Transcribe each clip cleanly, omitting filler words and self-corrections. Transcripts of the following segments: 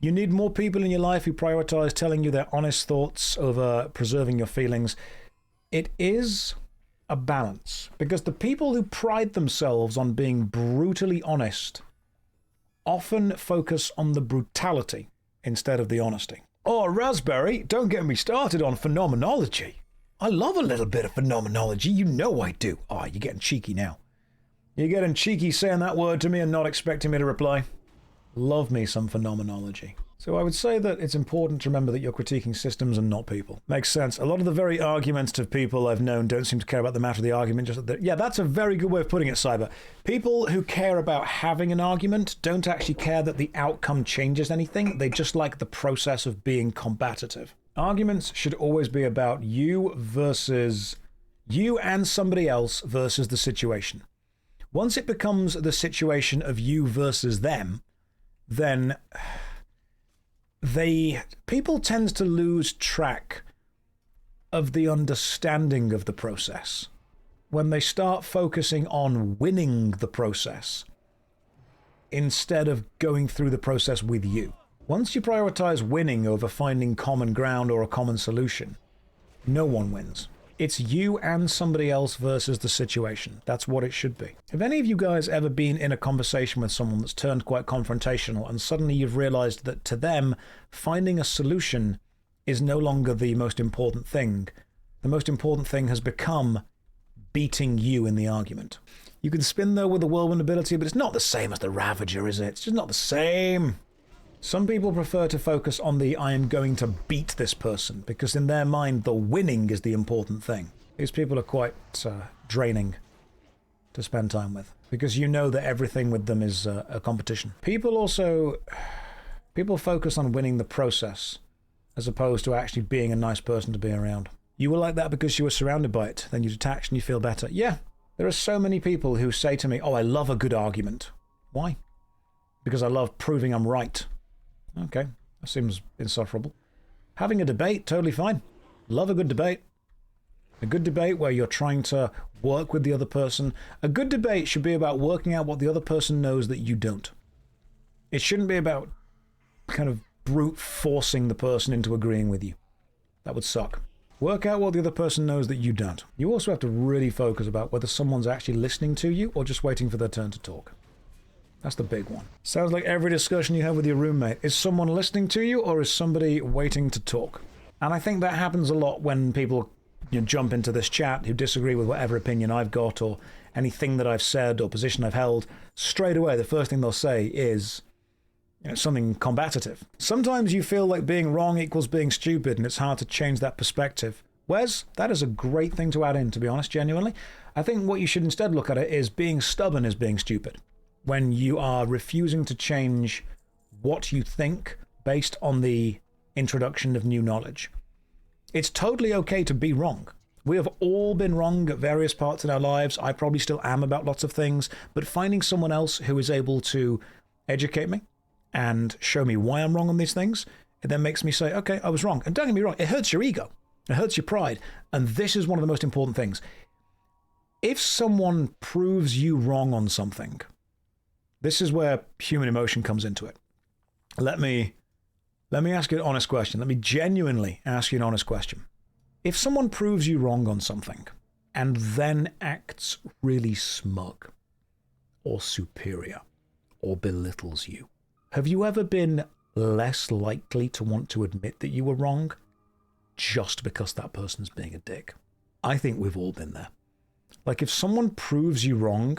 You need more people in your life who prioritize telling you their honest thoughts over preserving your feelings. It is a balance, because the people who pride themselves on being brutally honest often focus on the brutality instead of the honesty. Oh, Raspberry, don't get me started on phenomenology. I love a little bit of phenomenology, you know I do. Oh, you're getting cheeky now. You're getting cheeky saying that word to me and not expecting me to reply. Love me some phenomenology. So I would say that it's important to remember that you're critiquing systems and not people. Makes sense. A lot of the very argumentative people I've known don't seem to care about the matter of the argument. Yeah, that's a very good way of putting it, Cyber. People who care about having an argument don't actually care that the outcome changes anything. They just like the process of being combative. Arguments should always be about you and somebody else versus the situation. Once it becomes the situation of you versus them, then people tend to lose track of the understanding of the process when they start focusing on winning the process instead of going through the process with you. Once you prioritize winning over finding common ground or a common solution, no one wins. It's you and somebody else versus the situation. That's what it should be. Have any of you guys ever been in a conversation with someone that's turned quite confrontational and suddenly you've realized that to them, finding a solution is no longer the most important thing? The most important thing has become beating you in the argument. You can spin though with the whirlwind ability, but it's not the same as the Ravager, is it? It's just not the same. Some people prefer to focus on the I am going to beat this person, because in their mind the winning is the important thing. These people are quite draining to spend time with, because you know that everything with them is a competition. People focus on winning the process as opposed to actually being a nice person to be around. You were like that because you were surrounded by it, then you detach and you feel better. Yeah, there are so many people who say to me, oh, I love a good argument. Why? Because I love proving I'm right. Okay, that seems insufferable. Having a debate, totally fine. Love a good debate. A good debate where you're trying to work with the other person. A good debate should be about working out what the other person knows that you don't. It shouldn't be about kind of brute forcing the person into agreeing with you. That would suck. Work out what the other person knows that you don't. You also have to really focus about whether someone's actually listening to you or just waiting for their turn to talk. That's the big one. Sounds like every discussion you have with your roommate. Is someone listening to you or is somebody waiting to talk? And I think that happens a lot when people jump into this chat who disagree with whatever opinion I've got or anything that I've said or position I've held. Straight away, the first thing they'll say is something combative. Sometimes you feel like being wrong equals being stupid and it's hard to change that perspective. Wes, that is a great thing to add in, to be honest, genuinely. I think what you should instead look at it is being stubborn is being stupid. When you are refusing to change what you think based on the introduction of new knowledge. It's totally okay to be wrong. We have all been wrong at various parts in our lives. I probably still am about lots of things, but finding someone else who is able to educate me and show me why I'm wrong on these things, it then makes me say, okay, I was wrong. And don't get me wrong, it hurts your ego. It hurts your pride. And this is one of the most important things. If someone proves you wrong on something, this is where human emotion comes into it. Let me ask you an honest question. Let me genuinely ask you an honest question. If someone proves you wrong on something and then acts really smug or superior or belittles you, have you ever been less likely to want to admit that you were wrong just because that person's being a dick? I think we've all been there. Like if someone proves you wrong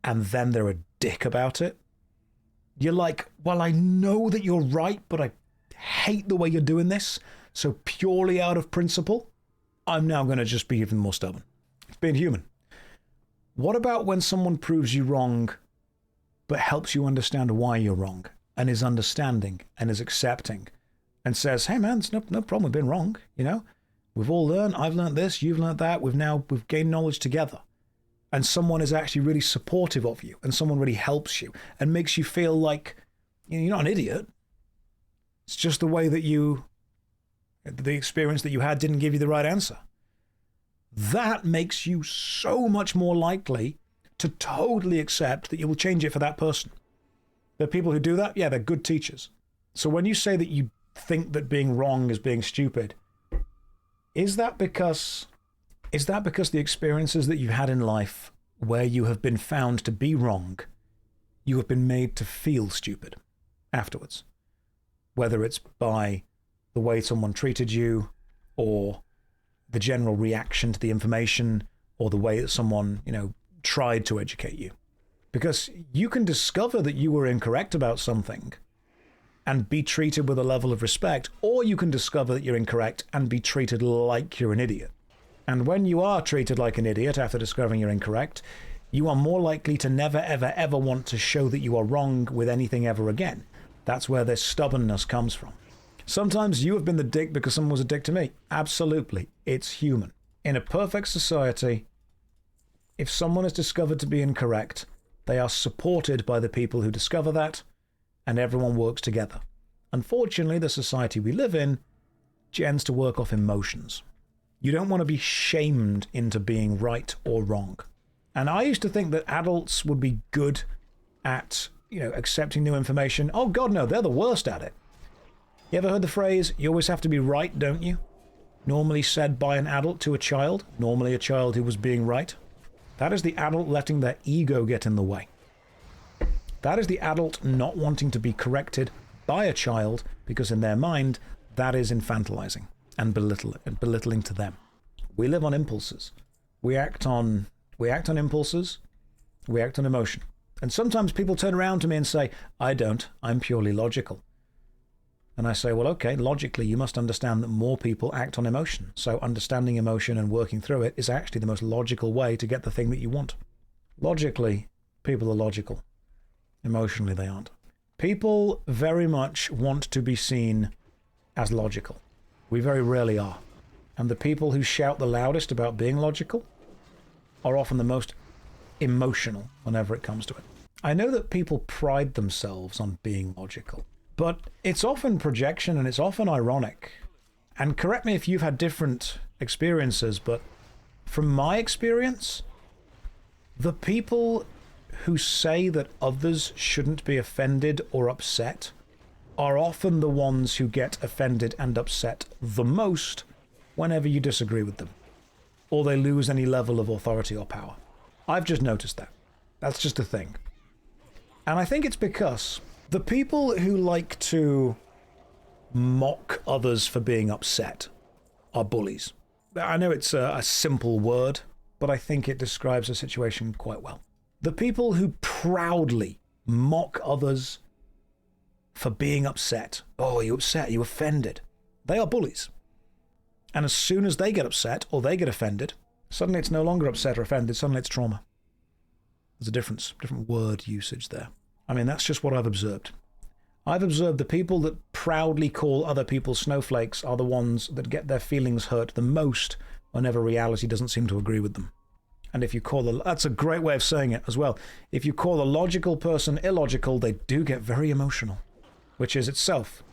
and then they're a dick about it, you're like, well, I know that you're right, but I hate the way you're doing this. So purely out of principle, I'm now going to just be even more stubborn. It's being human. What about when someone proves you wrong, but helps you understand why you're wrong and is understanding and is accepting and says, hey man, it's no problem. We've been wrong. We've all learned. I've learned this. You've learned that. We've gained knowledge together. And someone is actually really supportive of you and someone really helps you and makes you feel like you're not an idiot. It's just the way that the experience that you had didn't give you the right answer. That makes you so much more likely to totally accept that you will change it for that person. The people who do that, yeah, they're good teachers. So when you say that you think that being wrong is being stupid, is that because the experiences that you've had in life where you have been found to be wrong, you have been made to feel stupid afterwards? Whether it's by the way someone treated you, or the general reaction to the information, or the way that someone, tried to educate you. Because you can discover that you were incorrect about something and be treated with a level of respect, or you can discover that you're incorrect and be treated like you're an idiot. And when you are treated like an idiot after discovering you're incorrect, you are more likely to never, ever, ever want to show that you are wrong with anything ever again. That's where this stubbornness comes from. Sometimes you have been the dick because someone was a dick to me. Absolutely. It's human. In a perfect society, if someone is discovered to be incorrect, they are supported by the people who discover that, and everyone works together. Unfortunately, the society we live in tends to work off emotions. You don't want to be shamed into being right or wrong. And I used to think that adults would be good at, accepting new information. Oh God, no, they're the worst at it. You ever heard the phrase, you always have to be right, don't you? Normally said by an adult to a child, normally a child who was being right. That is the adult letting their ego get in the way. That is the adult not wanting to be corrected by a child because in their mind, that is infantilizing and belittling to them. We live on impulses. We act on impulses. We act on emotion. And sometimes people turn around to me and say, I don't, I'm purely logical. And I say, well, okay, logically, you must understand that more people act on emotion. So understanding emotion and working through it is actually the most logical way to get the thing that you want. Logically, people are logical. Emotionally, they aren't. People very much want to be seen as logical. We very rarely are. And the people who shout the loudest about being logical are often the most emotional whenever it comes to it. I know that people pride themselves on being logical, but it's often projection and it's often ironic. And correct me if you've had different experiences, but from my experience, the people who say that others shouldn't be offended or upset are often the ones who get offended and upset the most whenever you disagree with them, or they lose any level of authority or power. I've just noticed that. That's just a thing. And I think it's because the people who like to mock others for being upset are bullies. I know it's a simple word, but I think it describes the situation quite well. The people who proudly mock others for being upset. Oh, are you upset? Are you offended? They are bullies. And as soon as they get upset or they get offended, suddenly it's no longer upset or offended, suddenly it's trauma. There's a different word usage there. I mean, that's just what I've observed. I've observed the people that proudly call other people snowflakes are the ones that get their feelings hurt the most whenever reality doesn't seem to agree with them. And if you call that's a great way of saying it as well. If you call a logical person illogical, they do get very emotional, which is itself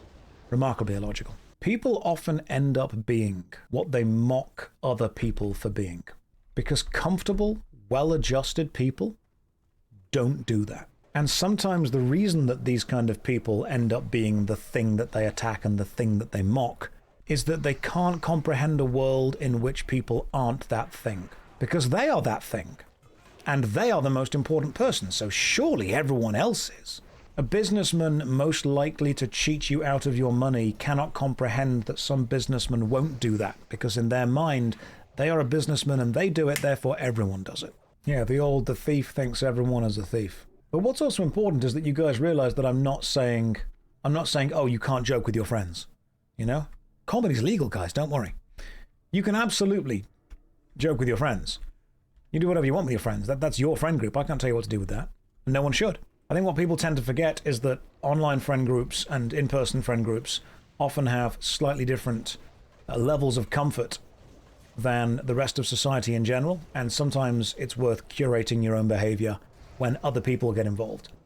remarkably illogical. People often end up being what they mock other people for being, because comfortable, well-adjusted people don't do that. And sometimes the reason that these kind of people end up being the thing that they attack and the thing that they mock is that they can't comprehend a world in which people aren't that thing. Because they are that thing. And they are the most important person, so surely everyone else is. A businessman most likely to cheat you out of your money cannot comprehend that some businessman won't do that, because in their mind, they are a businessman and they do it, therefore everyone does it. Yeah, the thief thinks everyone is a thief. But what's also important is that you guys realize that I'm not saying, oh, you can't joke with your friends. Comedy's legal, guys, don't worry. You can absolutely joke with your friends. You do whatever you want with your friends. That's your friend group. I can't tell you what to do with that. And no one should. I think what people tend to forget is that online friend groups and in-person friend groups often have slightly different levels of comfort than the rest of society in general, and sometimes it's worth curating your own behavior when other people get involved.